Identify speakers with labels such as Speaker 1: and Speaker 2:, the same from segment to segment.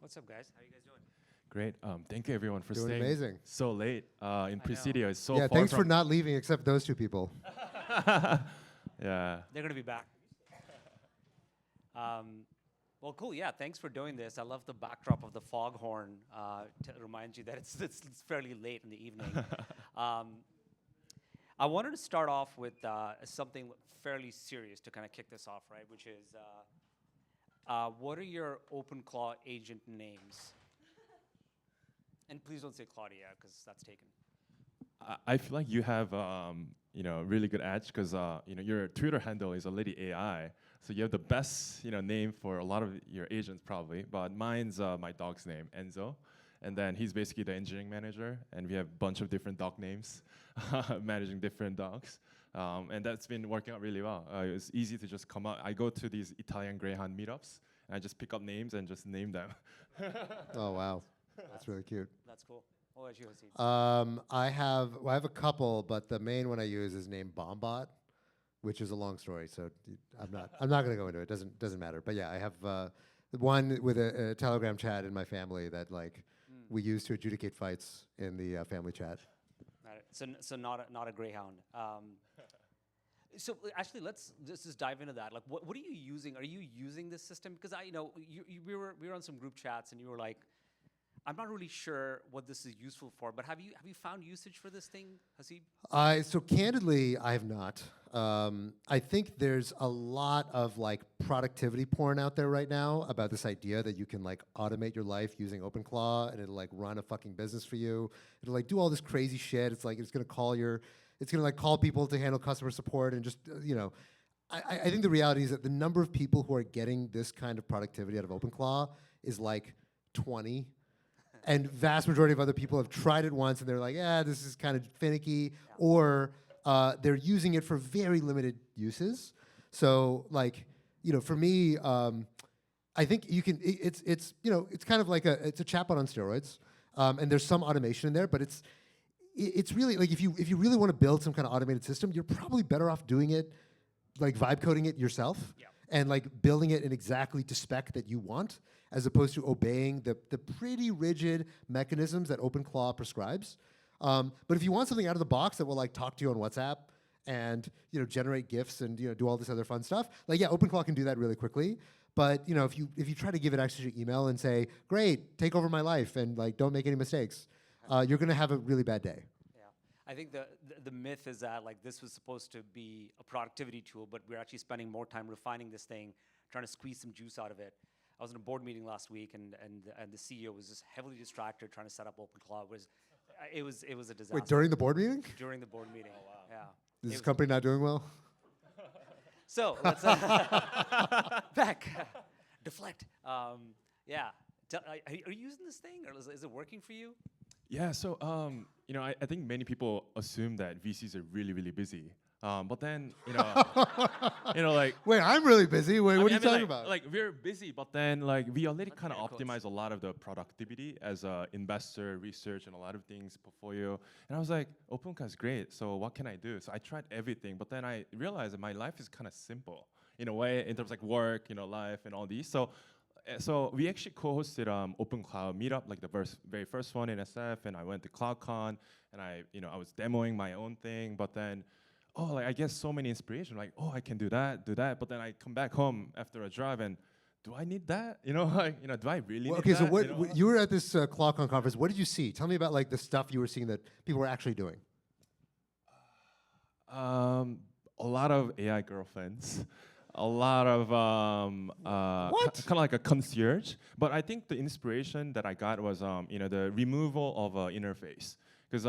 Speaker 1: What's up, guys? How you guys doing?
Speaker 2: Great. Thank you, everyone, for
Speaker 3: Doing
Speaker 2: staying
Speaker 3: amazing.
Speaker 2: so late in Presidio. It's so
Speaker 3: Yeah,
Speaker 2: far
Speaker 3: thanks
Speaker 2: from
Speaker 3: for not leaving except those two people.
Speaker 2: Yeah.
Speaker 1: They're gonna be back. Well, cool. Yeah, thanks for doing this. I love the backdrop of the foghorn to remind you that it's fairly late in the evening. I wanted to start off with something fairly serious to kind of kick this off, right? Which is, what are your OpenClaw agent names? And please don't say Claudia, because that's taken.
Speaker 2: I feel like you have really good edge because your Twitter handle is already AI, so you have the best name for a lot of your agents probably. But mine's my dog's name, Enzo, and then he's basically the engineering manager, and we have a bunch of different dog names, managing different dogs, and that's been working out really well. It's easy to just come out. I go to these Italian Greyhound meetups, and I just pick up names and just name them.
Speaker 3: Oh, wow. That's really cute.
Speaker 1: That's cool. What about you, Haseeb?
Speaker 3: I have a couple, but the main one I use is named Bombot, which is a long story, so I'm not going to go into it. Doesn't matter. But yeah, I have one with a Telegram chat in my family that we use to adjudicate fights in the family chat.
Speaker 1: So not a Greyhound. So actually, let's just dive into that. Like, what are you using? Are you using this system? Because we were on some group chats, and you were like, I'm not really sure what this is useful for, but have you found usage for this thing, Haseeb?
Speaker 3: So candidly, I have not. I think there's a lot of productivity porn out there right now about this idea that you can automate your life using OpenClaw and it'll run a fucking business for you. It'll do all this crazy shit. It's gonna call people to handle customer support and just I think the reality is that the number of people who are getting this kind of productivity out of OpenClaw is 20. And vast majority of other people have tried it once and they're like, yeah, this is kind of finicky, or they're using it for very limited uses. So for me, I think you can. It's kind of it's a chatbot on steroids, and there's some automation in there, but it's really if you really want to build some kind of automated system, you're probably better off doing it vibe coding it yourself.
Speaker 1: Yeah.
Speaker 3: And building it in exactly to spec that you want, as opposed to obeying the pretty rigid mechanisms that OpenClaw prescribes. But if you want something out of the box that will talk to you on WhatsApp and generate GIFs and do all this other fun stuff, OpenClaw can do that really quickly. But if you try to give it access to your email and say, great, take over my life and don't make any mistakes, you're gonna have a really bad day.
Speaker 1: I think the myth is that this was supposed to be a productivity tool, but we're actually spending more time refining this thing, trying to squeeze some juice out of it. I was in a board meeting last week, and the CEO was just heavily distracted trying to set up OpenClaw. It was a disaster.
Speaker 3: Wait, during the board meeting?
Speaker 1: During the board meeting. Oh, wow. Yeah.
Speaker 3: Is this company not doing well?
Speaker 1: So let's back deflect. Yeah. Are you using this thing, or is it working for you?
Speaker 2: Yeah, so I think many people assume that VCs are really, really busy. But then,
Speaker 3: Wait, I'm really busy. Wait, what are you talking about?
Speaker 2: We're busy, but then we already kind of optimize a lot of the productivity as a investor, research, and a lot of things, portfolio. And I was like, OpenClaw is great, so what can I do? So I tried everything, but then I realized that my life is kind of simple in a way, in terms of work, life, and all these. So we actually co-hosted OpenCloud meetup, the very first one in SF, and I went to CloudCon, and I was demoing my own thing, but then, I get so many inspiration, I can do that, but then I come back home after a drive, and do I need that? Do I really need
Speaker 3: okay,
Speaker 2: that?
Speaker 3: so what you were at this CloudCon conference. What did you see? Tell me about the stuff you were seeing that people were actually doing.
Speaker 2: A lot of AI girlfriends. A lot of kind of like a concierge, but I think the inspiration that I got was the removal of an interface, because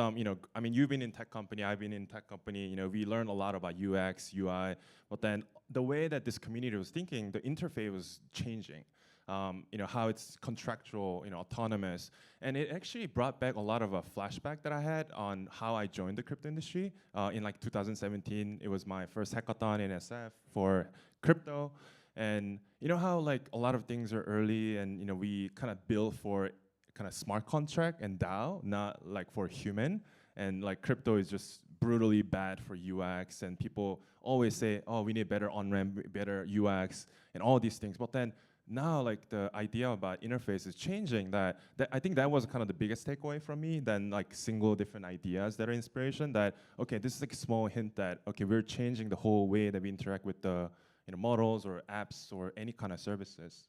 Speaker 2: you've been in tech company, I've been in tech company. We learn a lot about UX, UI, but then the way that this community was thinking, the interface was changing. How it's contractual, autonomous, and it actually brought back a lot of a flashback that I had on how I joined the crypto industry. In 2017, it was my first hackathon in SF for crypto, and how a lot of things are early, and we kind of build for kind of smart contract and DAO, not for human, and crypto is just brutally bad for UX, and people always say, oh, we need better on-ramp, better UX, and all these things, but then now like the idea about interface is changing. That I think that was kind of the biggest takeaway from me than like single different ideas that are inspiration. That okay, this is like a small hint that okay, we're changing the whole way that we interact with the models or apps or any kind of services.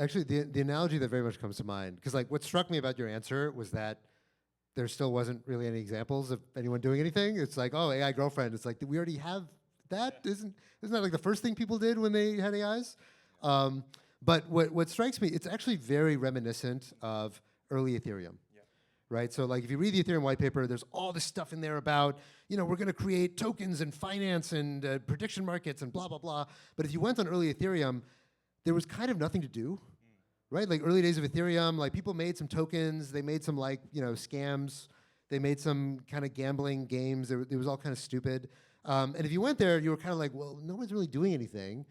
Speaker 3: Actually, the analogy that very much comes to mind, because like what struck me about your answer was that there still wasn't really any examples of anyone doing anything. It's like, oh, AI girlfriend. It's like, we already have that. Isn't that like the first thing people did when they had AIs? But what strikes me, it's actually very reminiscent of early Ethereum. Right, so like if you read the Ethereum white paper, there's all this stuff in there about, we're going to create tokens and finance and prediction markets and blah, blah, blah. But if you went on early Ethereum, there was kind of nothing to do, right? Like early days of Ethereum, like people made some tokens, they made some like, scams, they made some kind of gambling games, it was all kind of stupid. And if you went there, you were kind of like, well, no one's really doing anything.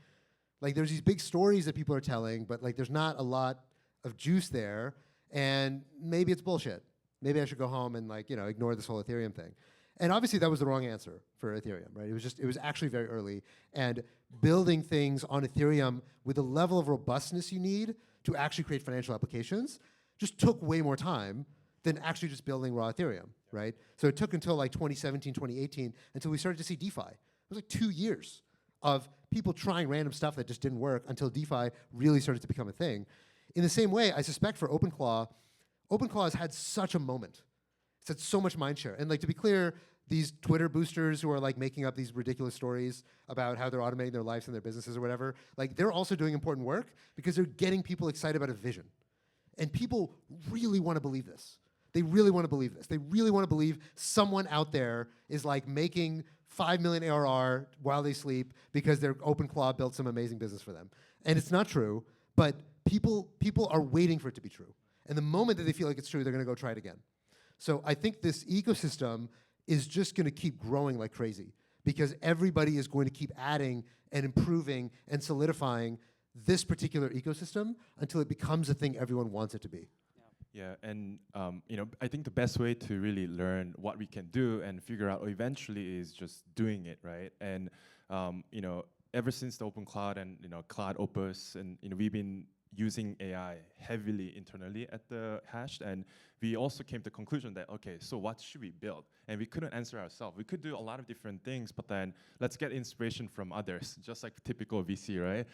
Speaker 3: Like there's these big stories that people are telling, but like there's not a lot of juice there, and maybe it's bullshit. Maybe I should go home and like, ignore this whole Ethereum thing. And obviously that was the wrong answer for Ethereum, right? It was actually very early. And building things on Ethereum with the level of robustness you need to actually create financial applications just took way more time than actually just building raw Ethereum, right? So it took until like 2017, 2018 until we started to see DeFi. It was like 2 years of people trying random stuff that just didn't work until DeFi really started to become a thing. In the same way, I suspect for OpenClaw has had such a moment. It's had so much mindshare. And like to be clear, these Twitter boosters who are like making up these ridiculous stories about how they're automating their lives and their businesses or whatever, like they're also doing important work because they're getting people excited about a vision. And people really want to believe this. They really want to believe this. They really want to believe someone out there is like making 5 million ARR while they sleep because their OpenClaw built some amazing business for them. And it's not true, but people are waiting for it to be true. And the moment that they feel like it's true, they're going to go try it again. So I think this ecosystem is just going to keep growing like crazy because everybody is going to keep adding and improving and solidifying this particular ecosystem until it becomes a thing everyone wants it to be.
Speaker 2: Yeah, and I think the best way to really learn what we can do and figure out eventually is just doing it, right? And ever since the Open Cloud and Cloud Opus, and we've been using AI heavily internally at the Hash, and we also came to the conclusion that, okay, so what should we build? And we couldn't answer ourselves. We could do a lot of different things, but then let's get inspiration from others, just like typical VC, right?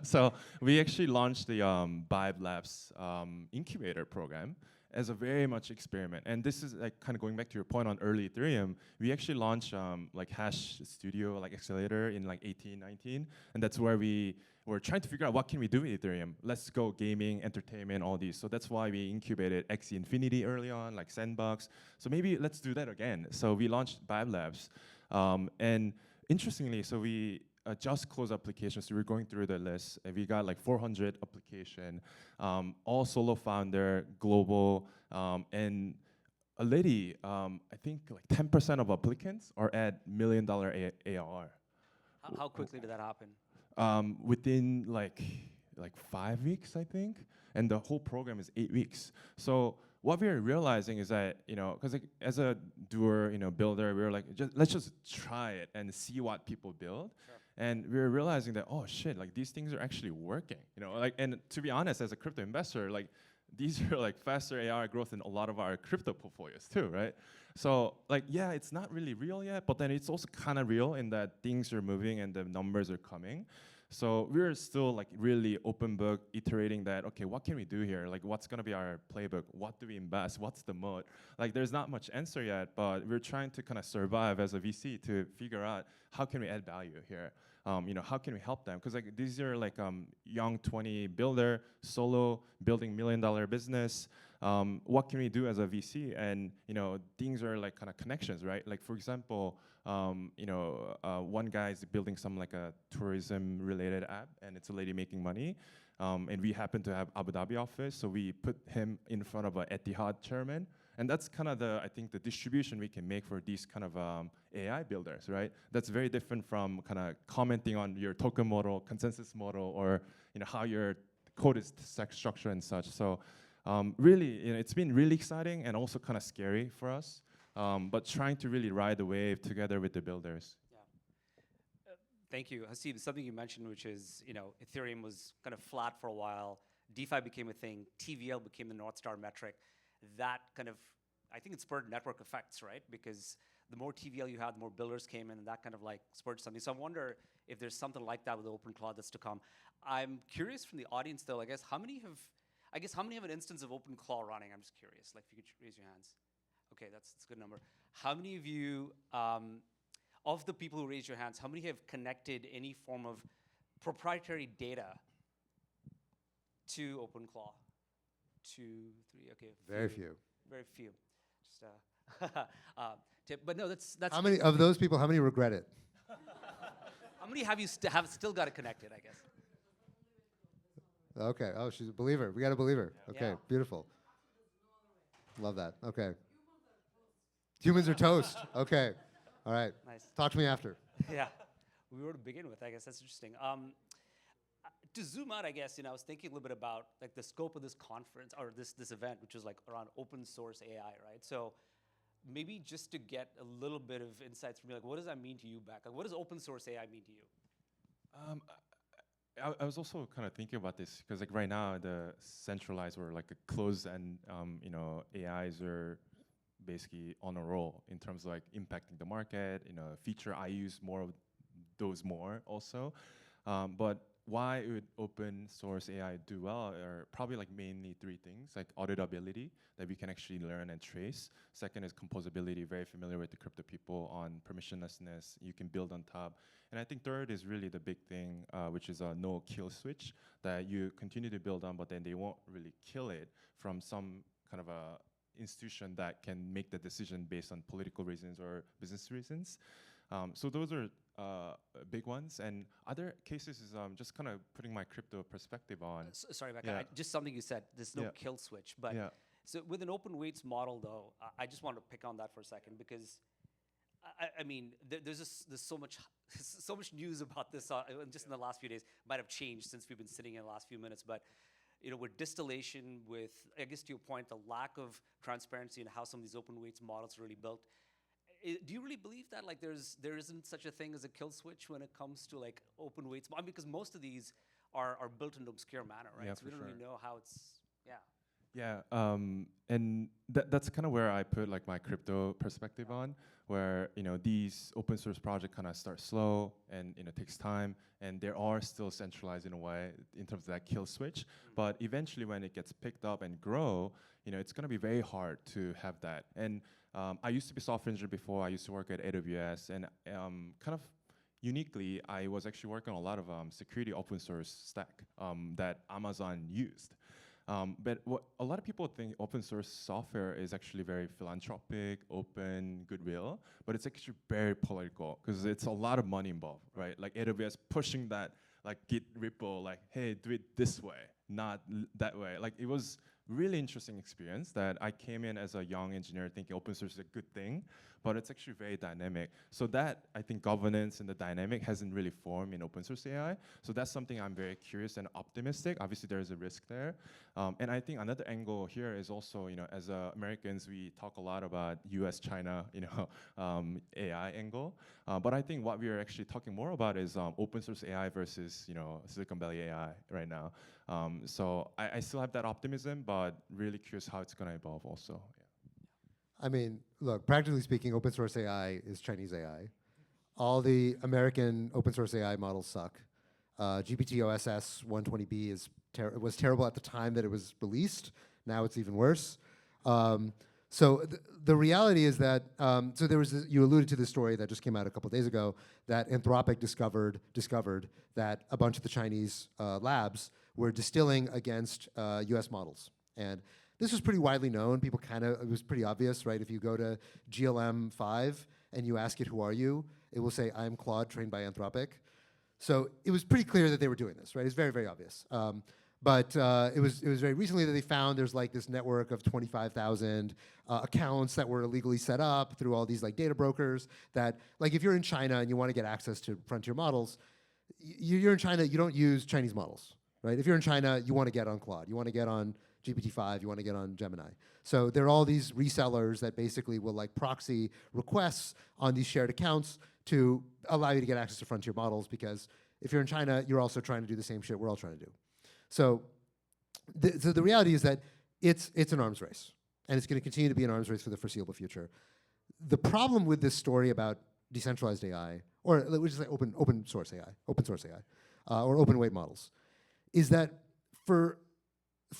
Speaker 2: So we actually launched the Vibe Labs incubator program as a very much experiment. And this is like kind of going back to your point on early Ethereum. We actually launched like Hash Studio, like accelerator in like 18, 19. And that's where we were trying to figure out what can we do with Ethereum. Let's go gaming, entertainment, all these. So that's why we incubated Xe Infinity early on, like Sandbox. So maybe let's do that again. So we launched Vibe Labs. And interestingly, so we just closed applications. So we're going through the list, and we got like 400 application, all solo founder, global, and a lady, I think like 10% of applicants are at $1 million ARR.
Speaker 1: How quickly did that happen?
Speaker 2: Within like 5 weeks, I think, and the whole program is 8 weeks. So what we're realizing is that, because like, as a doer, builder, we were like, let's just try it and see what people build. Sure. And we were realizing that, oh shit, like these things are actually working, and to be honest, as a crypto investor, like these are like faster ARR growth in a lot of our crypto portfolios too, right? So like, yeah, it's not really real yet, but then it's also kind of real in that things are moving and the numbers are coming. So we're still like really open book, iterating that, okay, what can we do here? Like what's gonna be our playbook? What do we invest? What's the mode? Like there's not much answer yet, but we're trying to kind of survive as a VC to figure out how can we add value here? How can we help them? Because like these are like young 20 builder, solo, building $1 million business. What can we do as a VC? And things are like kind of connections, right? Like for example, one guy is building some like a tourism related app, and it's a lady making money. And we happen to have Abu Dhabi office, so we put him in front of a Etihad chairman. And that's kind of I think the distribution we can make for these kind of AI builders, right? That's very different from kind of commenting on your token model, consensus model, or how your code is structured and such. So really, it's been really exciting and also kind of scary for us, but trying to really ride the wave together with the builders.
Speaker 1: Yeah. Thank you. Haseeb, something you mentioned, which is, Ethereum was kind of flat for a while. DeFi became a thing. TVL became the North Star metric. That kind of, I think it spurred network effects, right? Because the more TVL you had, the more builders came in, and that kind of like spurred something. So I wonder if there's something like that with OpenClaw that's to come. I'm curious from the audience, though, how many have an instance of OpenClaw running? I'm just curious. Like, if you could raise your hands. Okay, that's a good number. How many of you, of the people who raised your hands, how many have connected any form of proprietary data to OpenClaw? 2, 3, okay.
Speaker 3: Very few.
Speaker 1: Very few. Just but no, that's.
Speaker 3: How many of those people? How many regret it?
Speaker 1: How many have you have still got it connected? I guess.
Speaker 3: Okay. Oh, she's a believer. We got a believer. Okay.
Speaker 1: Yeah.
Speaker 3: Beautiful. Love that. Okay. Humans are toast. Okay. All right.
Speaker 1: Nice.
Speaker 3: Talk to me after.
Speaker 1: Yeah. We were to begin with. I guess that's interesting. To zoom out, I guess, I was thinking a little bit about like the scope of this conference or this event, which was like around open source AI, right? So maybe just to get a little bit of insights from you, like what does that mean to you, Baek? Like, what does open source AI mean to you?
Speaker 2: I was also kind of thinking about this because like right now the centralized or like a closed and AIs are basically on a roll in terms of like impacting the market. Feature I use more of those more also, but why would open source AI do well are probably like mainly 3 things, like auditability that we can actually learn and trace. Second is composability, very familiar with the crypto people on permissionlessness, you can build on top. And I think third is really the big thing, which is a no kill switch that you continue to build on, but then they won't really kill it from some kind of a institution that can make the decision based on political reasons or business reasons. So those are big ones, and other cases is just kind of putting my crypto perspective on.
Speaker 1: Sorry, Baek, just something you said. There's no kill switch, but so with an open weights model, though, I just want to pick on that for a second because I mean, there's so much news about this just in the last few days. Might have changed since we've been sitting in the last few minutes, but with distillation, with I guess to your point, the lack of transparency in how some of these open weights models are really built. Do you really believe that there isn't such a thing as a kill switch when it comes to like open weights? I mean, because most of these are built in an obscure manner, right?
Speaker 2: Yeah,
Speaker 1: so we don't really know how it's.
Speaker 2: Yeah, and that's kind of where I put like my crypto perspective on, where these open source projects kind of start slow and takes time, and they are still centralized in a way in terms of that kill switch. But eventually, when it gets picked up and grow, it's going to be very hard to have that. And I used to be software engineer before. I used to work at AWS, and kind of uniquely, I was actually working on a lot of security open source stack that Amazon used. But what a lot of people think open source software is actually very philanthropic, open, goodwill, but it's actually very political because it's a lot of money involved, right? Like AWS pushing that, like Git repo, like, hey, do it this way, not that way. Like it was really interesting experience that I came in as a young engineer thinking open source is a good thing, but it's actually very dynamic. So that, I think governance and the dynamic hasn't really formed in open source AI. So that's something I'm very curious and optimistic. Obviously there is a risk there. And I think another angle here is also, as Americans, we talk a lot about US, China, AI angle. But I think what we are actually talking more about is open source AI versus, Silicon Valley AI right now. So I still have that optimism, but really curious how it's going to evolve also.
Speaker 3: I mean, look, practically speaking, open source AI is Chinese AI. All the American open source AI models suck. GPT-OSS 120B was terrible at the time that it was released. Now it's even worse. So the reality is that, so there was you alluded to this story that just came out a couple days ago, that Anthropic discovered that a bunch of the Chinese labs were distilling against US models. And this was pretty widely known. People it was pretty obvious, right? If you go to GLM-5 and you ask it, who are you? It will say, I'm Claude, trained by Anthropic. So it was pretty clear that they were doing this, right? It's very, very obvious. But it was very recently that they found there's like this network of 25,000 accounts that were illegally set up through all these like data brokers that, like if you're in China and you want to get access to frontier models, you're in China, you don't use Chinese models, right? If you're in China, you want to get on Claude. You want to get on GPT-5, you want to get on Gemini. So there are all these resellers that basically will like proxy requests on these shared accounts to allow you to get access to frontier models, because if you're in China, you're also trying to do the same shit we're all trying to do. So the reality is that it's an arms race, and it's going to continue to be an arms race for the foreseeable future. The problem with this story about decentralized AI, or let's just say open source AI, or open weight models, is that for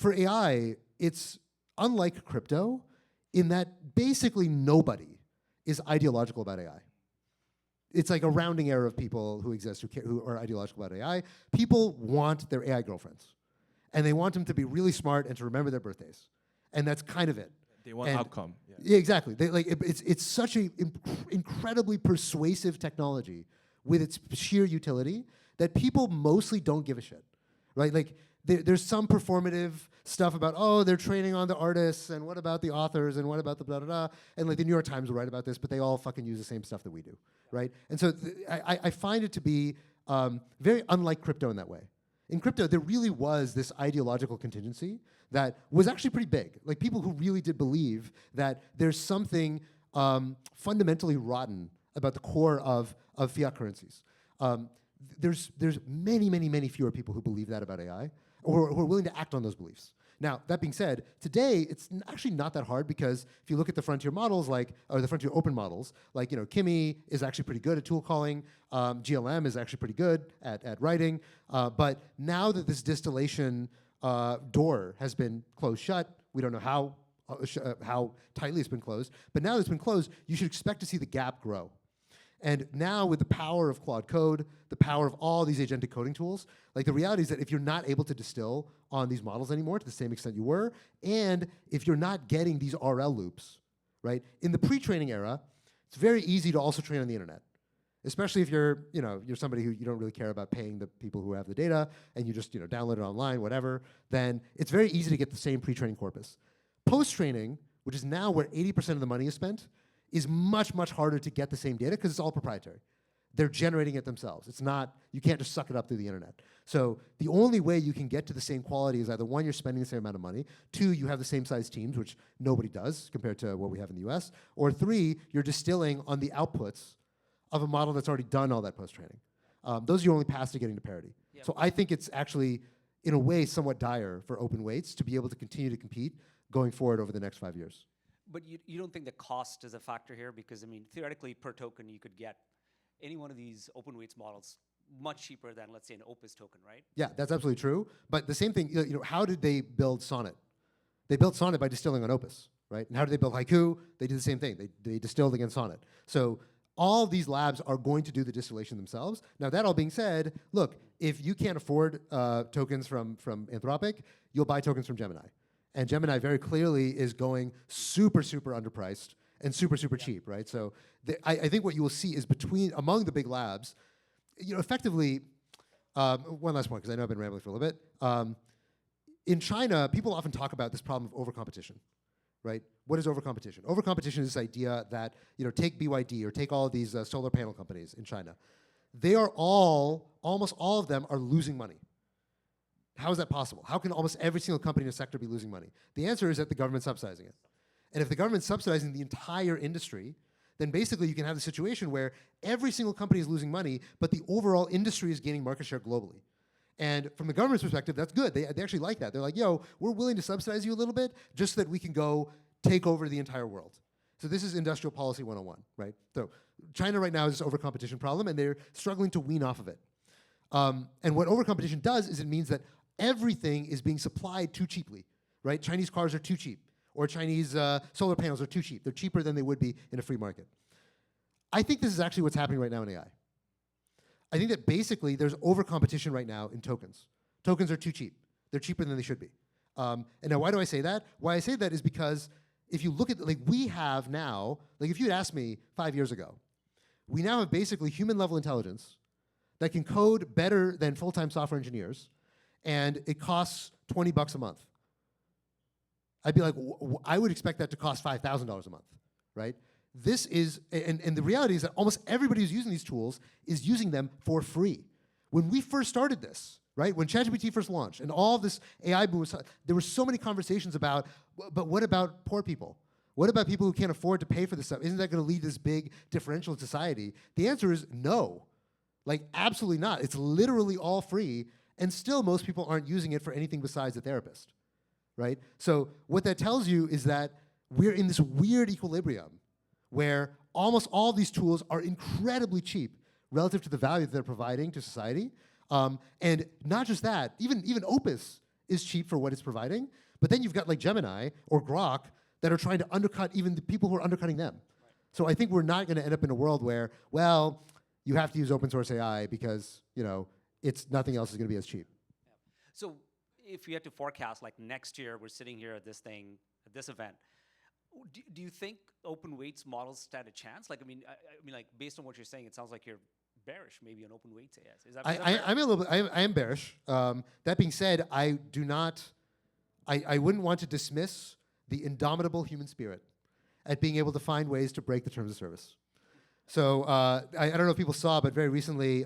Speaker 3: AI, it's unlike crypto in that basically nobody is ideological about AI. It's like a rounding error of people who exist who are ideological about AI. People want their AI girlfriends, and they want them to be really smart and to remember their birthdays, and that's kind of it.
Speaker 2: They want outcome.
Speaker 3: Yeah, exactly. It's such an incredibly persuasive technology with its sheer utility that people mostly don't give a shit, right? Like there's some performative stuff about, oh, they're training on the artists, and what about the authors, and what about the blah, blah, blah. And like the New York Times will write about this, but they all fucking use the same stuff that we do, right? And so I find it to be very unlike crypto in that way. In crypto, there really was this ideological contingency that was actually pretty big. Like people who really did believe that there's something fundamentally rotten about the core of fiat currencies. There's many fewer people who believe that about AI, or who are willing to act on those beliefs. Now, that being said, today it's actually not that hard, because if you look at the frontier models, or the frontier open models, like Kimi is actually pretty good at tool calling, GLM is actually pretty good at writing, but now that this distillation door has been closed shut, we don't know how tightly it's been closed, but now that it's been closed, you should expect to see the gap grow. And now with the power of Claude Code, the power of all these agentic coding tools, like the reality is that if you're not able to distill on these models anymore to the same extent you were, and if you're not getting these RL loops, right? In the pre-training era, it's very easy to also train on the internet, especially if you're somebody who you don't really care about paying the people who have the data, and you just download it online, whatever, then it's very easy to get the same pre-training corpus. Post-training, which is now where 80% of the money is spent, is much harder to get the same data because it's all proprietary. They're generating it themselves. It's not, you can't just suck it up through the internet. So the only way you can get to the same quality is either one, you're spending the same amount of money, two, you have the same size teams, which nobody does compared to what we have in the US, or three, you're distilling on the outputs of a model that's already done all that post-training. Those are your only paths to getting to parity. Yep. So I think it's actually, in a way, somewhat dire for open weights to be able to continue to compete going forward over the next 5 years.
Speaker 1: But you don't think the cost is a factor here? Because, I mean, theoretically, per token, you could get any one of these open weights models much cheaper than, let's say, an Opus token, right?
Speaker 3: Yeah, that's absolutely true. But the same thing, how did they build Sonnet? They built Sonnet by distilling on Opus, right? And how did they build Haiku? They did the same thing. They distilled against Sonnet. So all these labs are going to do the distillation themselves. Now, that all being said, look, if you can't afford tokens from Anthropic, you'll buy tokens from Gemini. And Gemini very clearly is going super underpriced and super cheap, right? So I think what you will see is among the big labs, effectively, one last point, because I know I've been rambling for a little bit. In China, people often talk about this problem of overcompetition, right? What is overcompetition? Overcompetition is this idea that, take BYD or take all of these solar panel companies in China. They are almost all of them are losing money. How is that possible? How can almost every single company in a sector be losing money? The answer is that the government's subsidizing it. And if the government's subsidizing the entire industry, then basically you can have the situation where every single company is losing money, but the overall industry is gaining market share globally. And from the government's perspective, that's good. They actually like that. They're like, yo, we're willing to subsidize you a little bit just so that we can go take over the entire world. So this is industrial policy 101, right? So China right now has this overcompetition problem, and they're struggling to wean off of it. And what overcompetition does is it means that everything is being supplied too cheaply, right? Chinese cars are too cheap, or Chinese solar panels are too cheap. They're cheaper than they would be in a free market. I think this is actually what's happening right now in AI. I think that basically there's overcompetition right now in tokens. Tokens are too cheap. They're cheaper than they should be. And now why do I say that? Why I say that is because if you look at, we have now, if you had asked me 5 years ago, we now have basically human level intelligence that can code better than full-time software engineers, and it costs $20 a month. I'd be like, I would expect that to cost $5,000 a month, right? This is, and the reality is that almost everybody who's using these tools is using them for free. When we first started this, right? When ChatGPT first launched and all this AI boom was, there were so many conversations about, but what about poor people? What about people who can't afford to pay for this stuff? Isn't that going to lead to this big differential in society? The answer is no. Like, absolutely not. It's literally all free, and still most people aren't using it for anything besides a therapist, right? So what that tells you is that we're in this weird equilibrium where almost all these tools are incredibly cheap relative to the value that they're providing to society. And not just that, even Opus is cheap for what it's providing, but then you've got like Gemini or Grok that are trying to undercut even the people who are undercutting them. Right. So I think we're not going to end up in a world where, well, you have to use open source AI because, you know, nothing else is going to be as cheap.
Speaker 1: Yeah. So if you had to forecast, like next year, we're sitting here at this event, do you think open weights models stand a chance? Like, I mean, like based on what you're saying, it sounds like you're bearish maybe on open weights AI. Is that
Speaker 3: I'm a little bit, I am bearish. That being said, I wouldn't want to dismiss the indomitable human spirit at being able to find ways to break the terms of service. So I don't know if people saw, but very recently,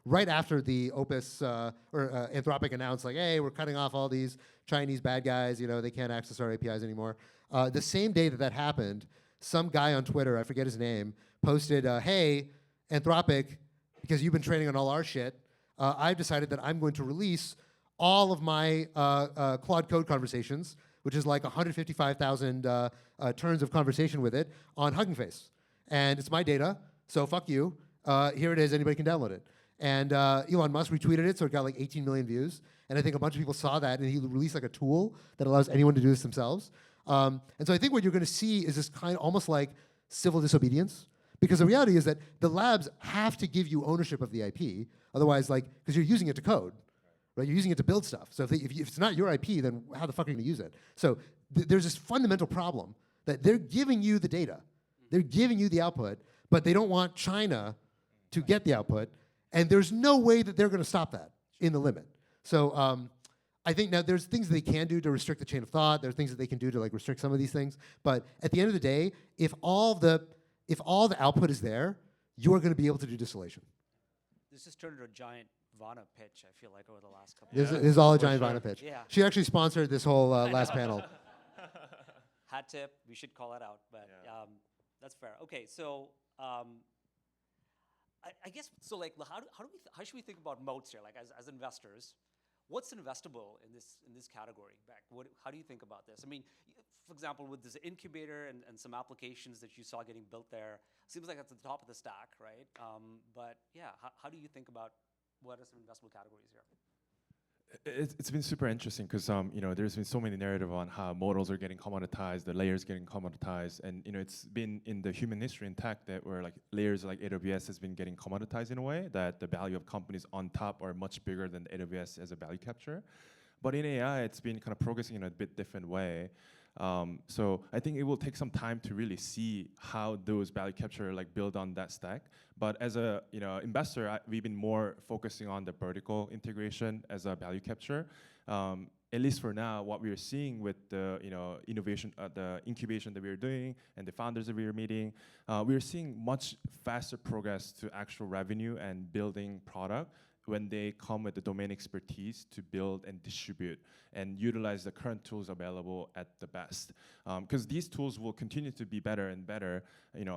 Speaker 3: right after the Opus Anthropic announced, like, hey, we're cutting off all these Chinese bad guys, you know, they can't access our APIs anymore. The same day that happened, some guy on Twitter, I forget his name, posted, hey, Anthropic, because you've been training on all our shit, I've decided that I'm going to release all of my Claude Code conversations, which is like 155,000 turns of conversation with it, on Hugging Face. And it's my data, so fuck you. Here it is, anybody can download it. And Elon Musk retweeted it, so it got like 18 million views. And I think a bunch of people saw that, and he released like a tool that allows anyone to do this themselves. And so I think what you're gonna see is this kind of almost like civil disobedience, because the reality is that the labs have to give you ownership of the IP, otherwise, like, because you're using it to code, right? You're using it to build stuff. So if it's not your IP, then how the fuck are you gonna use it? So there's this fundamental problem that they're giving you the data, they're giving you the output, but they don't want China to get the output, and there's no way that they're gonna stop that in the limit. So I think now there's things they can do to restrict the chain of thought, there's things that they can do to like restrict some of these things, but at the end of the day, if all the output is there, you're gonna be able to do distillation.
Speaker 1: This has turned into a giant Vana pitch, I feel like, over the last couple
Speaker 3: This is all a giant Vana pitch.
Speaker 1: Yeah.
Speaker 3: She actually sponsored this whole last panel.
Speaker 1: Hat tip, we should call it out, but that's fair. Okay, so I guess, so like, how should we think about moats here, like as investors? What's investable in this category, Baek? How do you think about this? I mean, for example, with this incubator and some applications that you saw getting built there, seems like it's at the top of the stack, right? But yeah, how do you think about what are some investable categories here?
Speaker 2: It's been super interesting because you know, there's been so many narrative on how models are getting commoditized, the layers getting commoditized, and you know, it's been in the human history in tech that where like layers like AWS has been getting commoditized in a way that the value of companies on top are much bigger than the AWS as a value capture. But in AI, it's been kind of progressing in a bit different way. So I think it will take some time to really see how those value capture like build on that stack. But as a investor, we've been more focusing on the vertical integration as a value capture. At least for now, what we are seeing with the innovation, the incubation that we are doing, and the founders that we are meeting, we are seeing much faster progress to actual revenue and building product when they come with the domain expertise to build and distribute and utilize the current tools available at the best. Because these tools will continue to be better and better.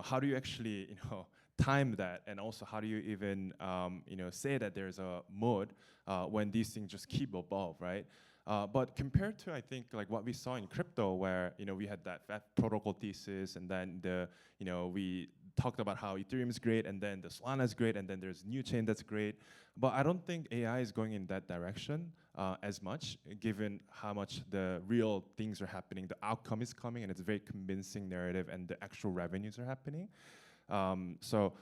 Speaker 2: How do you actually time that, and also how do you even say that there's a mode when these things just keep evolve, right? But compared to, I think, like what we saw in crypto, where we had that protocol thesis, and then we talked about how Ethereum is great, and then the Solana is great, and then there's new chain that's great. But I don't think AI is going in that direction as much, given how much the real things are happening. The outcome is coming, and it's a very convincing narrative, and the actual revenues are happening. So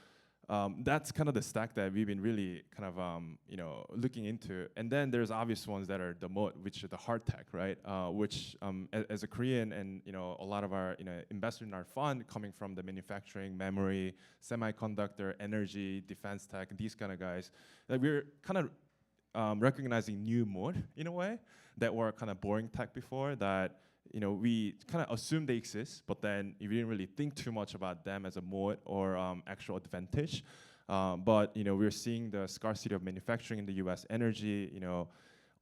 Speaker 2: that's kind of the stack that we've been really kind of looking into. And then there's obvious ones that are the mode, which are the hard tech, right? Which as a Korean and a lot of our investors in our fund coming from the manufacturing, memory, semiconductor, energy, defense tech, these kind of guys, like we're kind of recognizing new mode in a way that were kind of boring tech before that. We kind of assume they exist, but then we didn't really think too much about them as a mode or actual advantage. But we're seeing the scarcity of manufacturing in the U.S. energy.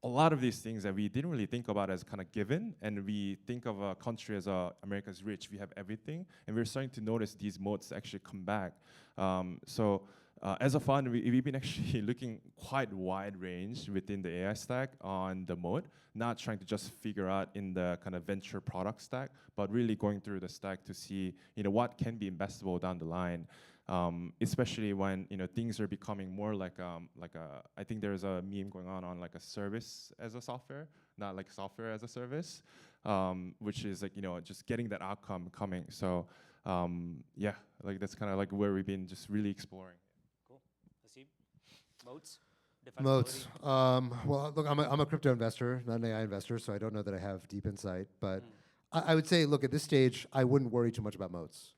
Speaker 2: A lot of these things that we didn't really think about as kind of given, and we think of a country as America's rich, we have everything, and we're starting to notice these moats actually come back. As a fund, we've been actually looking quite wide range within the AI stack on the moat, not trying to just figure out in the kind of venture product stack, but really going through the stack to see what can be investable down the line. Especially when things are becoming more like a I think there's a meme going on like a service as a software, not like software as a service, which is like just getting that outcome coming. So yeah, like that's kind of like where we've been just really exploring.
Speaker 1: Cool. Haseeb, moats.
Speaker 3: Moats. Well, look, I'm a crypto investor, not an AI investor, so I don't know that I have deep insight. But I would say, look, at this stage, I wouldn't worry too much about moats.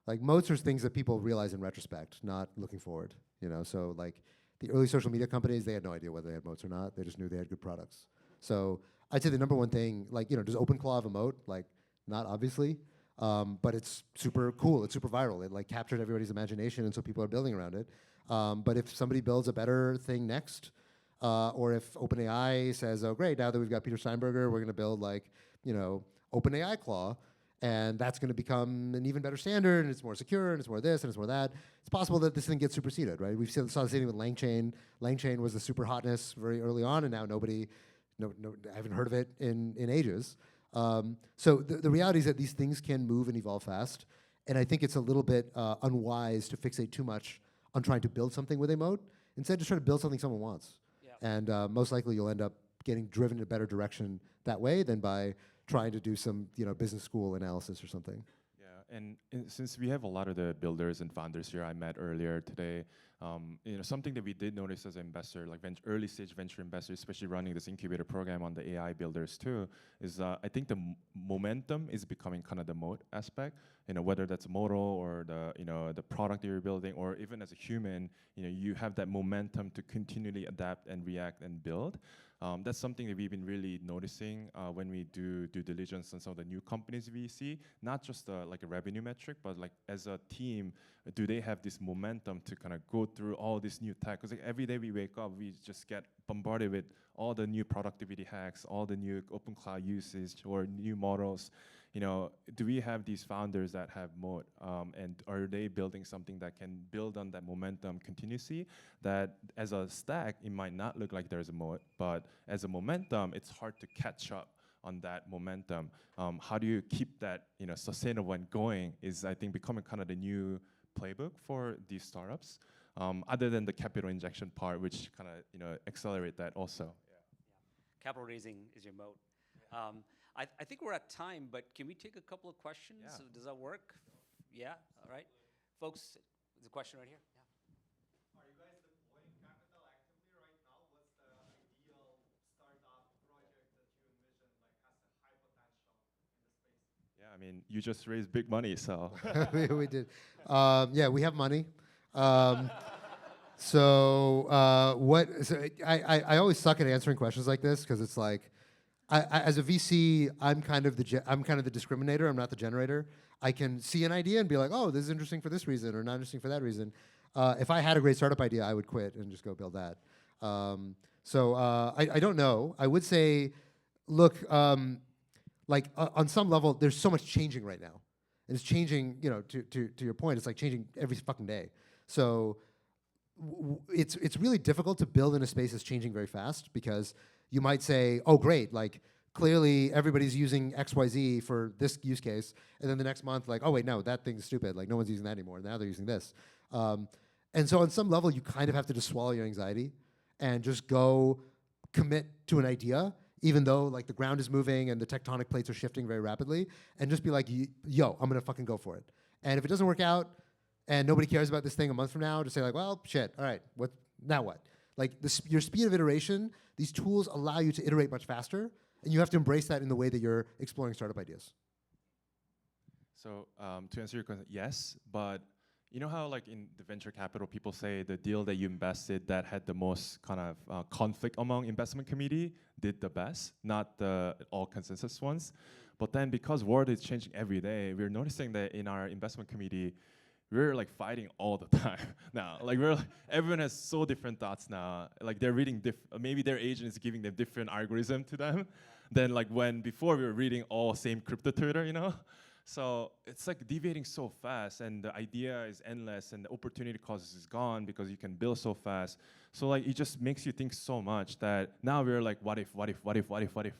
Speaker 3: Like moats are things that people realize in retrospect, not looking forward. So like the early social media companies, they had no idea whether they had moats or not. They just knew they had good products. So I'd say the number one thing, like does OpenClaw have a moat? Like not obviously, but it's super cool. It's super viral. It like captured everybody's imagination, and so people are building around it. But if somebody builds a better thing next, or if OpenAI says, oh great, now that we've got Peter Steinberger, we're going to build like OpenAI Claw. And that's going to become an even better standard, and it's more secure, and it's more this, and it's more that. It's possible that this thing gets superseded, right? Saw the same thing with LangChain. LangChain was the super hotness very early on, and now I haven't heard of it in ages. So the reality is that these things can move and evolve fast, and I think it's a little bit unwise to fixate too much on trying to build something with a moat. Instead, just try to build something someone wants. Yeah. And most likely you'll end up getting driven in a better direction that way than by trying to do some business school analysis or something.
Speaker 2: Yeah, and since we have a lot of the builders and founders here I met earlier today, something that we did notice as an investor, like early stage venture investors, especially running this incubator program on the AI builders too, is I think the momentum is becoming kind of the moat aspect. Whether that's a model or the product that you're building, or even as a human, you have that momentum to continually adapt and react and build. That's something that we've been really noticing when we do due diligence on some of the new companies we see, not just like a revenue metric, but like as a team, do they have this momentum to kind of go through all this new tech? Because like every day we wake up, we just get bombarded with all the new productivity hacks, all the new open cloud usage or new models. Do we have these founders that have moat, and are they building something that can build on that momentum continuously? That as a stack, it might not look like there's a moat, but as a momentum, it's hard to catch up on that momentum. How do you keep that sustainable and going is, I think, becoming kind of the new playbook for these startups, other than the capital injection part, which kind of accelerate that also.
Speaker 1: Yeah. Capital raising is your moat. Yeah. I think we're at time, but can we take a couple of questions?
Speaker 2: Yeah.
Speaker 1: So does that work? Yeah, all right. Folks, there's a question right here. Yeah.
Speaker 4: Are you guys deploying capital actively right now? What's the ideal startup project that you envision like has a high potential in the space?
Speaker 2: Yeah, I mean, you just raised big money, so.
Speaker 3: We did. Yeah, we have money. So I always suck at answering questions like this because it's like, as a VC, I'm kind of the discriminator. I'm not the generator. I can see an idea and be like, oh, this is interesting for this reason or not interesting for that reason. If I had a great startup idea, I would quit and just go build that. I don't know. I would say, look, like on some level, there's so much changing right now. And it's changing, to your point, it's like changing every fucking day. So it's really difficult to build in a space that's changing very fast because you might say, oh, great, like clearly everybody's using XYZ for this use case. And then the next month, like, oh, wait, no, that thing's stupid. Like, no one's using that anymore. Now they're using this. And so on some level, you kind of have to just swallow your anxiety and just go commit to an idea, even though like the ground is moving and the tectonic plates are shifting very rapidly, and just be like, yo, I'm going to fucking go for it. And if it doesn't work out and nobody cares about this thing a month from now, just say like, well, shit, all right, now what? Like your speed of iteration, these tools allow you to iterate much faster, and you have to embrace that in the way that you're exploring startup ideas.
Speaker 2: So to answer your question, yes, but you know how like in the venture capital, people say the deal that you invested that had the most kind of conflict among investment committee did the best, not the all consensus ones. But then because world is changing every day, we're noticing that in our investment committee, we're like fighting all the time now. Like everyone has so different thoughts now. Like they're reading maybe their agent is giving them different algorithm to them than like when before we were reading all same crypto Twitter, you know? So it's like deviating so fast, and the idea is endless, and the opportunity cost is gone because you can build so fast. So like it just makes you think so much that now we're like, what if,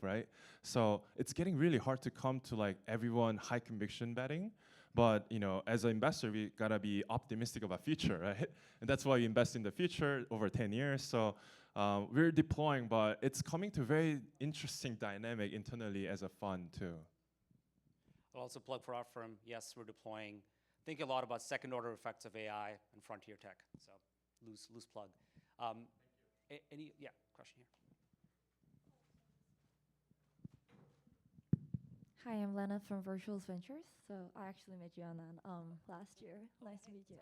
Speaker 2: right? So it's getting really hard to come to like everyone high conviction betting. But you know, as an investor, we gotta be optimistic about future, right? And that's why we invest in the future over 10 years. So we're deploying, but it's coming to very interesting dynamic internally as a fund too.
Speaker 1: I'll also plug for our firm. Yes, we're deploying. Think a lot about second-order effects of AI and frontier tech. So, loose plug. Any question here?
Speaker 5: Hi, I'm Lena from Virtual Ventures. So I actually met you, Anand, last year. Nice to meet you.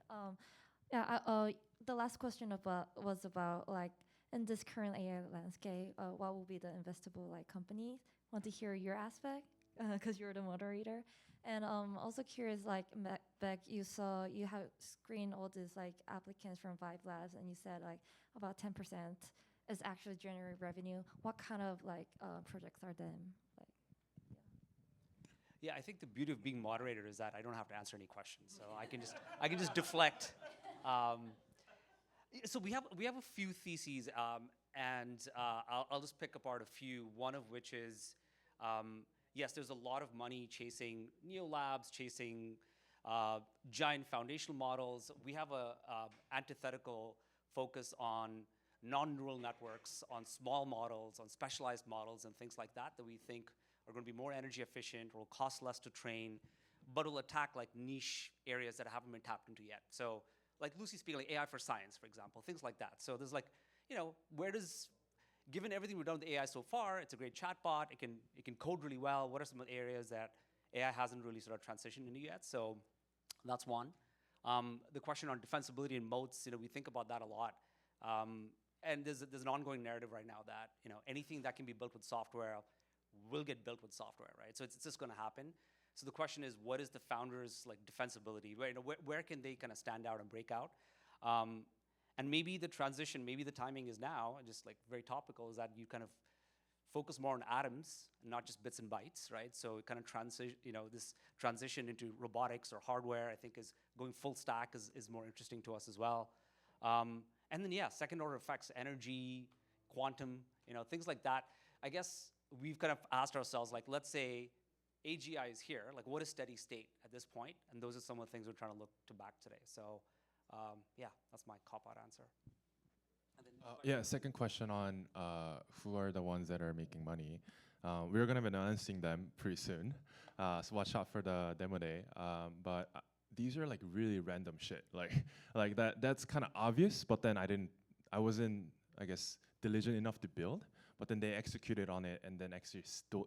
Speaker 5: The last question was about like in this current AI landscape, what will be the investable like companies? Want to hear your aspect because you're the moderator, and also curious like Baek, you have screened all these like applicants from Vibe Labs, and you said like about 10% is actually generating revenue. What kind of like projects are them? Like,
Speaker 1: Yeah, I think the beauty of being moderator is that I don't have to answer any questions, so I can just deflect. So we have a few theses, and I'll just pick apart a few. One of which is, yes, there's a lot of money chasing neo labs, chasing giant foundational models. We have a antithetical focus on non-neural networks, on small models, on specialized models, and things like that we think are going to be more energy efficient, will cost less to train, but will attack like niche areas that haven't been tapped into yet. So like loosely speaking, like AI for science, for example, things like that. So there's like, you know, given everything we've done with AI so far, it's a great chatbot, it can code really well. What are some of the areas that AI hasn't really sort of transitioned into yet? So that's one. The question on defensibility and moats, you know, we think about that a lot. And there's an ongoing narrative right now that, you know, anything that can be built with software will get built with software, right? So it's just going to happen. So the question is, what is the founder's like defensibility? Where can they kind of stand out and break out? And maybe the transition, maybe the timing is now, just like very topical, is that you kind of focus more on atoms, not just bits and bytes, right? So it kind of this transition into robotics or hardware, I think is going full stack is more interesting to us as well. And then yeah, second order effects, energy, quantum, you know, things like that. I guess we've kind of asked ourselves, like, let's say AGI is here, like what is steady state at this point? And those are some of the things we're trying to look to back today. So yeah, that's my cop-out answer. And then
Speaker 2: yeah, second question on who are the ones that are making money. We're going to be announcing them pretty soon, so watch out for the demo day. But these are like really random shit. Like that's kind of obvious, but then I wasn't, I guess, diligent enough to build. But then they executed on it and then actually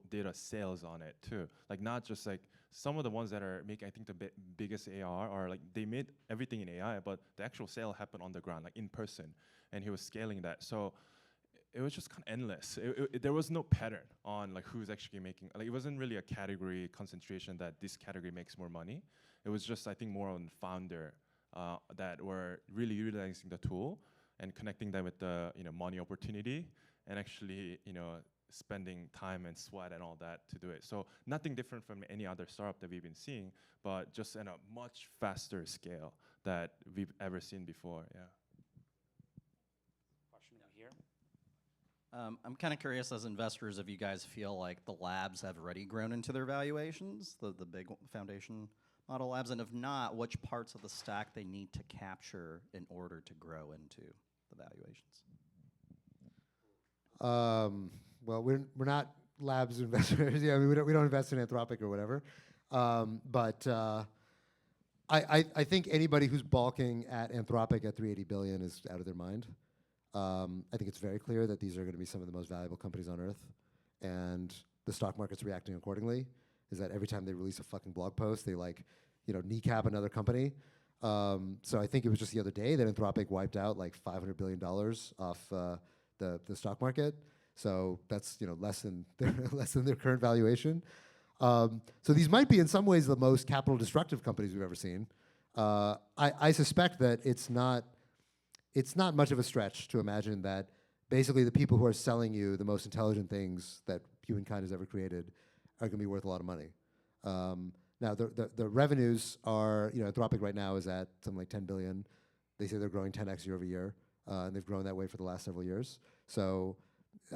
Speaker 2: did a sales on it too. Like not just like some of the ones that are making, I think the biggest AR are like they made everything in AI, but the actual sale happened on the ground, like in person, and he was scaling that. So it was just kind of endless. There was no pattern on like who's actually making, like it wasn't really a category concentration that this category makes more money. It was just, I think, more on founder that were really utilizing the tool and connecting them with the money opportunity, and actually spending time and sweat and all that to do it. So nothing different from any other startup that we've been seeing, but just in a much faster scale that we've ever seen before. Yeah.
Speaker 1: question over here.
Speaker 6: I'm kind of curious as investors if you guys feel like the labs have already grown into their valuations, the big foundation model labs, and if not, which parts of the stack they need to capture in order to grow into the valuations.
Speaker 3: Well, we're not labs investors. Yeah, we don't invest in Anthropic or whatever. But I think anybody who's balking at Anthropic at 380 billion is out of their mind. I think it's very clear that these are going to be some of the most valuable companies on earth, and the stock market's reacting accordingly. Is that every time they release a fucking blog post, they kneecap another company. So I think it was just the other day that Anthropic wiped out like $500 billion off the stock market. So that's less than their current valuation. So these might be in some ways the most capital destructive companies we've ever seen. I suspect that it's not much of a stretch to imagine that basically the people who are selling you the most intelligent things that humankind has ever created are going to be worth a lot of money. Now, the revenues are, Anthropic right now is at something like 10 billion. They say they're growing 10x year over year, and they've grown that way for the last several years. So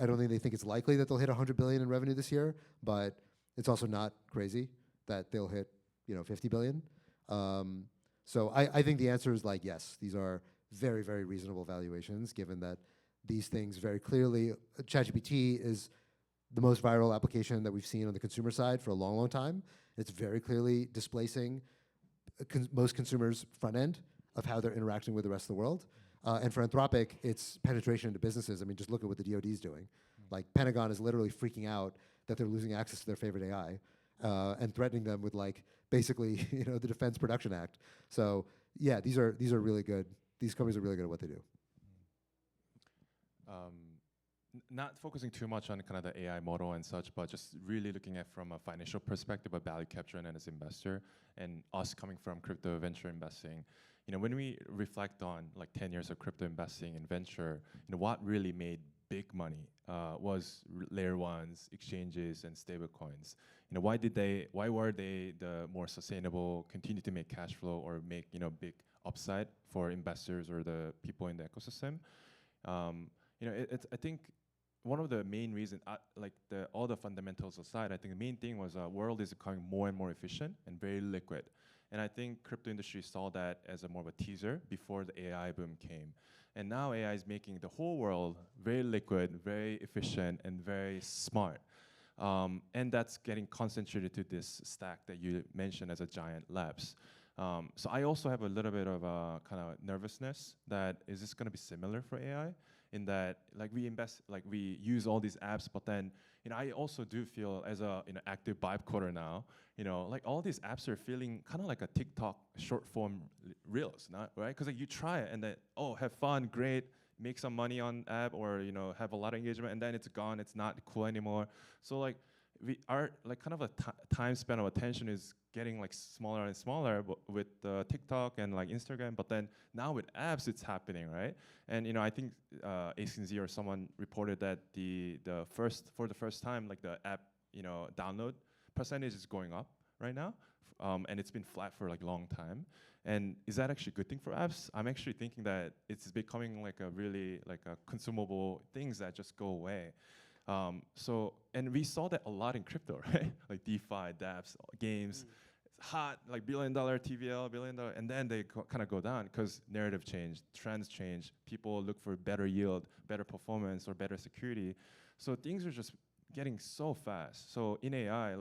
Speaker 3: I don't think they think it's likely that they'll hit 100 billion in revenue this year, but it's also not crazy that they'll hit, 50 billion. So I think the answer is like, yes, these are very, very reasonable valuations, given that these things very clearly, ChatGPT is the most viral application that we've seen on the consumer side for a long, long time. It's very clearly displacing most consumers' front end of how they're interacting with the rest of the world. And for Anthropic, it's penetration into businesses. I mean, just look at what the DoD is doing. Like, Pentagon is literally freaking out that they're losing access to their favorite AI and threatening them with, like, basically, the Defense Production Act. So, yeah, these are really good. These companies are really good at what they do.
Speaker 2: Not focusing too much on kind of the AI model and such, but just really looking at from a financial perspective of value capture and as an investor, and us coming from crypto venture investing. When we reflect on like 10 years of crypto investing in venture, what really made big money was layer ones, exchanges, and stable coins. Why were they the more sustainable, continue to make cash flow or make big upside for investors or the people in the ecosystem? I think one of the main reasons, all the fundamentals aside, I think the main thing was world is becoming more and more efficient and very liquid. And I think crypto industry saw that as a more of a teaser before the AI boom came. And now AI is making the whole world very liquid, very efficient, and very smart. And that's getting concentrated to this stack that you mentioned as a giant labs. So I also have a little bit of a kind of nervousness that is this going to be similar for AI? In that, we use all these apps, but then, I also do feel as a active vibe coder now, all these apps are feeling kind of like a TikTok short form reels, not right? Because you try it and then, have fun, great, make some money on app, or have a lot of engagement, and then it's gone, it's not cool anymore. So we are kind of a time span of attention is getting smaller and smaller with TikTok and Instagram, but then now with apps it's happening, right? And I think ACNZ or someone reported that for the first time the app download percentage is going up right now, and it's been flat for a long time. And is that actually a good thing for apps? I'm actually thinking that it's becoming a really a consumable things that just go away. And we saw that a lot in crypto, right? Like DeFi, dApps, games, it's hot, $1 billion TVL, $1 billion, and then they kind of go down because narrative changed, trends change, people look for better yield, better performance, or better security. So things are just getting so fast. So in AI,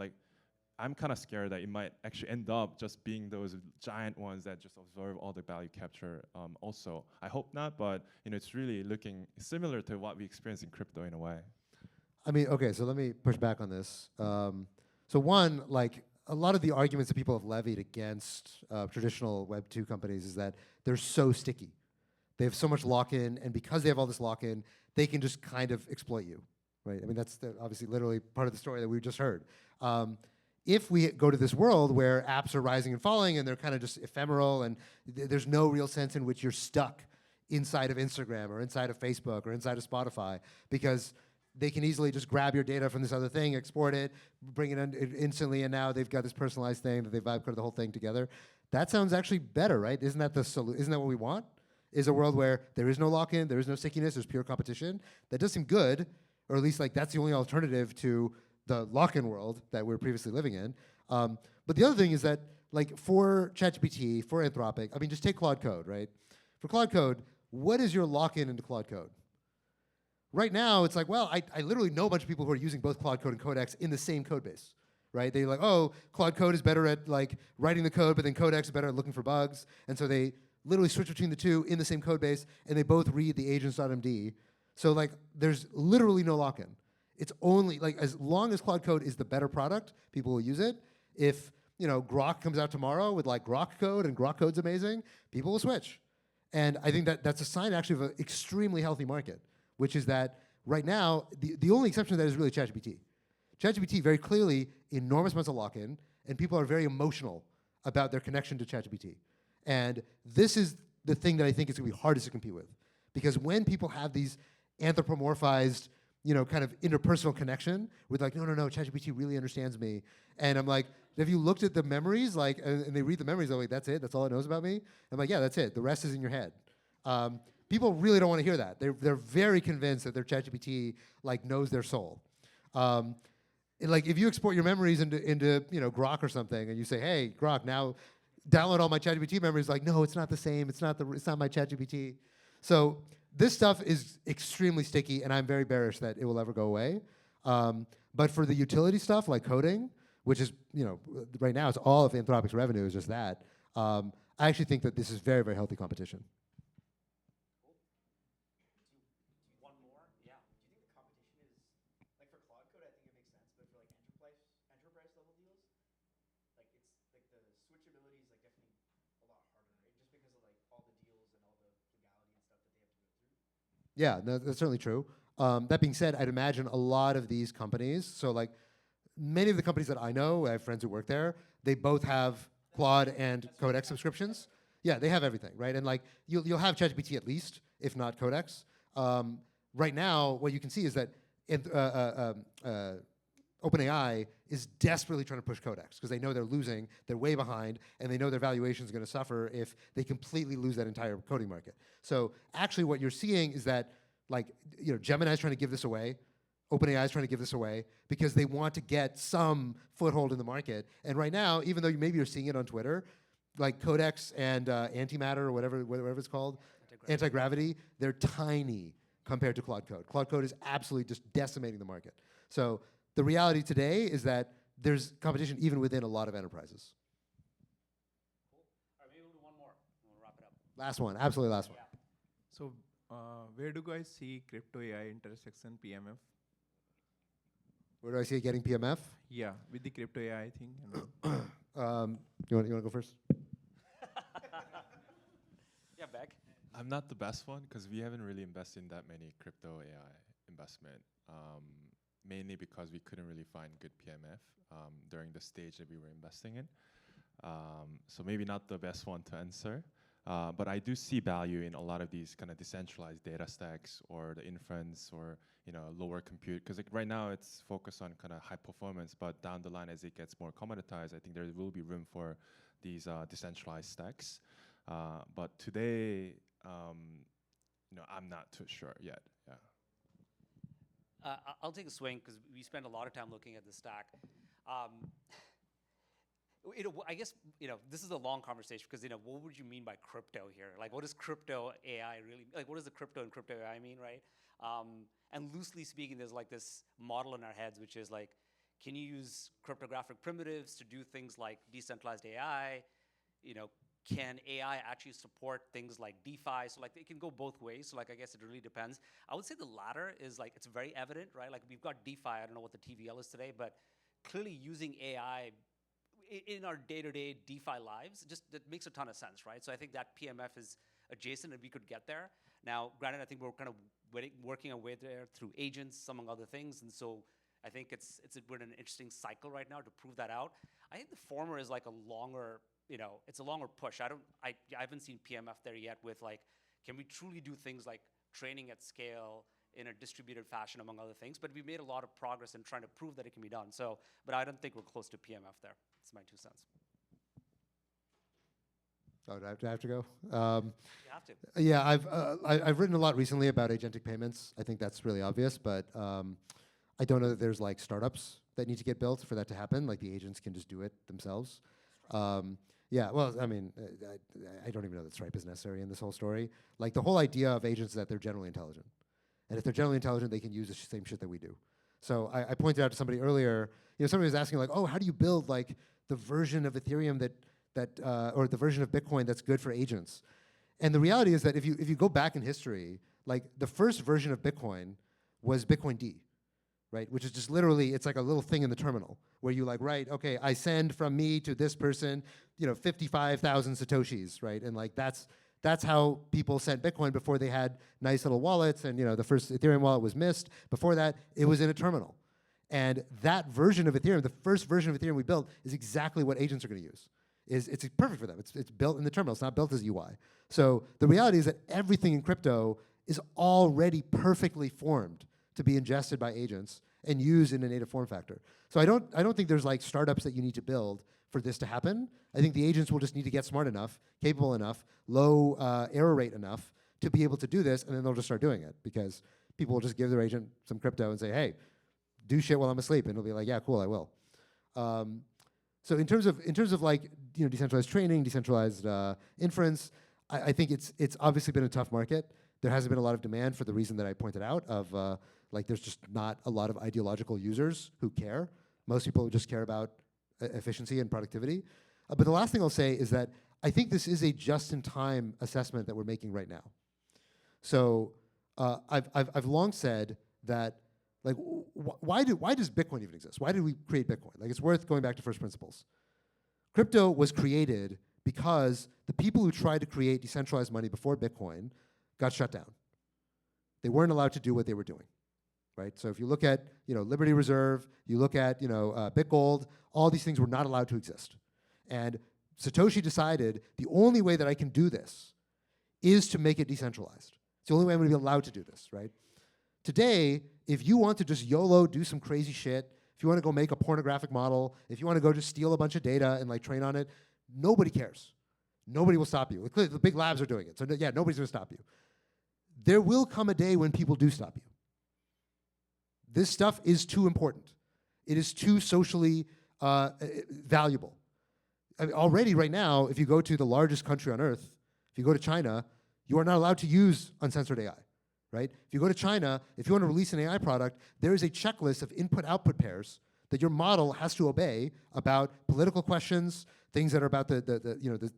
Speaker 2: I'm kind of scared that it might actually end up just being those giant ones that just absorb all the value capture also. I hope not, but it's really looking similar to what we experience in crypto in a way.
Speaker 3: I mean, okay, so let me push back on this. So one, a lot of the arguments that people have levied against traditional Web 2 companies is that they're so sticky. They have so much lock-in, and because they have all this lock-in, they can just kind of exploit you, right? I mean, that's obviously literally part of the story that we just heard. If we go to this world where apps are rising and falling and they're kind of just ephemeral and there's no real sense in which you're stuck inside of Instagram or inside of Facebook or inside of Spotify, because they can easily just grab your data from this other thing, export it, bring it in instantly, and now they've got this personalized thing that they vibe code the whole thing together. That sounds actually better, right? Isn't that what we want? Is a world where there is no lock-in, there is no stickiness, there's pure competition. That does seem good, or at least that's the only alternative to the lock-in world that we were previously living in. But the other thing is that for ChatGPT, for Anthropic, I mean, just take Claude Code, right? For Claude Code, what is your lock-in into Claude Code? Right now, it's I literally know a bunch of people who are using both Claude Code and Codex in the same code base, right? They're Claude Code is better at writing the code, but then Codex is better at looking for bugs. And so they literally switch between the two in the same code base, and they both read the agents.md. So there's literally no lock-in. It's only, as long as Claude Code is the better product, people will use it. If, Grok comes out tomorrow with Grok Code and Grok Code's amazing, people will switch. And I think that's a sign actually of an extremely healthy market, which is that right now, the only exception to that is really ChatGPT. ChatGPT very clearly enormous amounts of lock-in, and people are very emotional about their connection to ChatGPT. And this is the thing that I think is going to be hardest to compete with. Because when people have these anthropomorphized, kind of interpersonal connection with like, no, ChatGPT really understands me. And I'm like, have you looked at the memories? Like, and they read the memories, they're like, that's it? That's all it knows about me? I'm like, yeah, that's it. The rest is in your head. People really don't want to hear that. They're very convinced that their ChatGPT like knows their soul. Like if you export your memories into Grok or something, and you say, hey, Grok, now download all my ChatGPT memories, like, no, it's not the same. It's not my ChatGPT. So this stuff is extremely sticky, and I'm very bearish that it will ever go away. But for the utility stuff like coding, which is, right now it's all of Anthropic's revenue is just that. I actually think that this is very, very healthy competition.
Speaker 1: One more? Yeah.
Speaker 7: Do you think the competition is, like for cloud code, I think it makes sense, but for like enterprise level deals, like it's like the switchability is like definitely a lot harder, right? Just because of like all the deals and all the legality and stuff that they have to go through.
Speaker 3: Yeah, no, that's certainly true. That being said, I'd imagine a lot of these companies, so like many of the companies that I know, I have friends who work there, they both have Claude and Codex subscriptions. Yeah, they have everything, right? And like you'll have ChatGPT at least, if not Codex. Right now, what you can see is that OpenAI is desperately trying to push Codex because they know they're losing, they're way behind, and they know their valuation is going to suffer if they completely lose that entire coding market. So actually what you're seeing is that like, Gemini is trying to give this away, OpenAI is trying to give this away because they want to get some foothold in the market. And right now, even though maybe you're seeing it on Twitter, like Codex and Antimatter or whatever it's called, Anti-Gravity, they're tiny compared to Claude Code. Claude Code is absolutely just decimating the market. So the reality today is that there's competition even within a lot of enterprises.
Speaker 1: Cool. All right, maybe we'll do one more. We'll wrap it up.
Speaker 3: Last one, absolutely last one.
Speaker 1: Yeah.
Speaker 8: So where do you guys see crypto AI intersection PMF?
Speaker 3: Where do I see it getting PMF?
Speaker 8: Yeah, with the crypto AI thing.
Speaker 3: You want to go first?
Speaker 1: Yeah, Baek.
Speaker 2: I'm not the best one because we haven't really invested in that many crypto AI investment, mainly because we couldn't really find good PMF during the stage that we were investing in. So maybe not the best one to answer. But I do see value in a lot of these kind of decentralized data stacks or the inference or lower compute, because like right now it's focused on kind of high performance, but down the line as it gets more commoditized, I think there will be room for these decentralized stacks. But today, I'm not too sure yet. Yeah.
Speaker 1: I'll take a swing because we spend a lot of time looking at the stack. I guess this is a long conversation because what would you mean by crypto here? Like, what does crypto AI really like? What does the crypto and crypto AI mean, right? And loosely speaking, there's like this model in our heads, which is like, can you use cryptographic primitives to do things like decentralized AI? Can AI actually support things like DeFi? So like it can go both ways. So like I guess it really depends. I would say the latter is like it's very evident, right? Like we've got DeFi. I don't know what the TVL is today, but clearly using AI in our day-to-day DeFi lives, that makes a ton of sense, right? So I think that PMF is adjacent and we could get there. Now, granted, I think we're kind of working our way there through agents, among other things, and so I think we're in an interesting cycle right now to prove that out. I think the former is like a longer, it's a longer push. I haven't seen PMF there yet with like, can we truly do things like training at scale in a distributed fashion, among other things? But we've made a lot of progress in trying to prove that it can be done. So, but I don't think we're close to PMF there. That's my 2 cents.
Speaker 3: Oh, do I have to go?
Speaker 1: You have to.
Speaker 3: Yeah, I've written a lot recently about agentic payments. I think that's really obvious, but I don't know that there's like startups that need to get built for that to happen. Like the agents can just do it themselves. Yeah, well, I mean, I don't even know that Stripe is necessary in this whole story. Like the whole idea of agents is that they're generally intelligent. And if they're generally intelligent, they can use the same shit that we do. So I pointed out to somebody earlier, somebody was asking like, oh, how do you build like the version of Ethereum or the version of Bitcoin that's good for agents? And the reality is that if you go back in history, like the first version of Bitcoin was Bitcoin D, right? Which is just literally, it's like a little thing in the terminal where you like, right, okay, I send from me to this person, 55,000 Satoshis, right? And like that's how people sent Bitcoin before they had nice little wallets, and the first Ethereum wallet was Mist. Before that, it was in a terminal. And that version of Ethereum, the first version of Ethereum we built, is exactly what agents are going to use. it's perfect for them. It's built in the terminal. It's not built as UI. So the reality is that everything in crypto is already perfectly formed to be ingested by agents and used in a native form factor. So I don't think there's like startups that you need to build for this to happen. I think the agents will just need to get smart enough, capable enough, low error rate enough to be able to do this, and then they'll just start doing it because people will just give their agent some crypto and say, hey, do shit while I'm asleep, and it'll be like, yeah, cool, I will. So in terms of like decentralized training, decentralized inference, I think it's obviously been a tough market. There hasn't been a lot of demand for the reason that I pointed out of like there's just not a lot of ideological users who care. Most people just care about efficiency and productivity. But the last thing I'll say is that I think this is a just-in-time assessment that we're making right now. So I've long said that like why does Bitcoin even exist? Why did we create Bitcoin? Like it's worth going back to first principles. Crypto was created because the people who tried to create decentralized money before Bitcoin got shut down. They weren't allowed to do what they were doing, right? So if you look at Liberty Reserve, you look at BitGold, all these things were not allowed to exist. And Satoshi decided the only way that I can do this is to make it decentralized. It's the only way I'm going to be allowed to do this, right? Today, if you want to just YOLO do some crazy shit, if you want to go make a pornographic model, if you want to go just steal a bunch of data and like train on it, nobody cares. Nobody will stop you. The big labs are doing it, so yeah, nobody's going to stop you. There will come a day when people do stop you. This stuff is too important. It is too socially valuable. I mean, already right now, if you go to the largest country on earth, if you go to China, you are not allowed to use uncensored AI, right? If you go to China, if you want to release an AI product, there is a checklist of input-output pairs that your model has to obey about political questions, things that are about the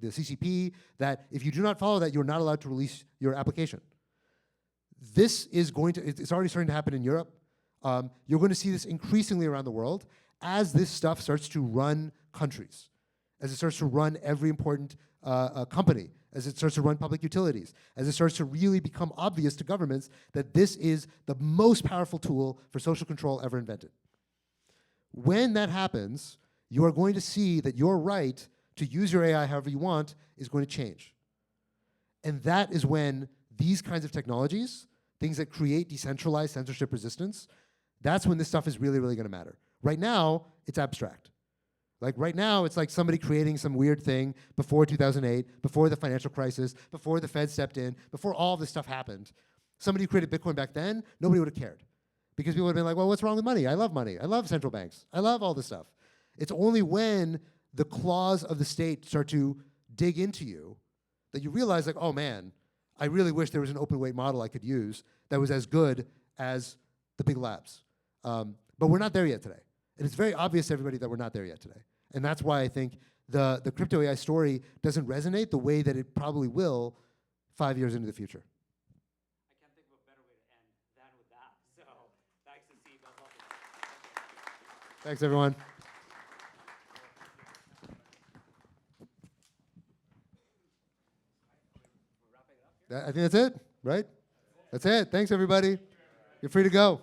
Speaker 3: CCP, that if you do not follow that, you're not allowed to release your application. This is it's already starting to happen in Europe. You're going to see this increasingly around the world as this stuff starts to run countries, as it starts to run every important company, as it starts to run public utilities, as it starts to really become obvious to governments that this is the most powerful tool for social control ever invented. When that happens, you are going to see that your right to use your AI however you want is going to change. And that is when these kinds of technologies, things that create decentralized censorship resistance, that's when this stuff is really, really going to matter. Right now, it's abstract. Like right now, it's like somebody creating some weird thing before 2008, before the financial crisis, before the Fed stepped in, before all this stuff happened. Somebody who created Bitcoin back then, nobody would have cared. Because people would have been like, well, what's wrong with money? I love money. I love central banks. I love all this stuff. It's only when the claws of the state start to dig into you that you realize like, oh man, I really wish there was an open weight model I could use that was as good as the big labs. But we're not there yet today. And it's very obvious to everybody that we're not there yet today. And that's why I think the crypto AI story doesn't resonate the way that it probably will 5 years into the future.
Speaker 1: I can't think of a better way to end than with that. So thanks, Haseeb. I love it.
Speaker 3: Thanks, everyone. I think that's it, right? That's it. Thanks, everybody. You're free to go.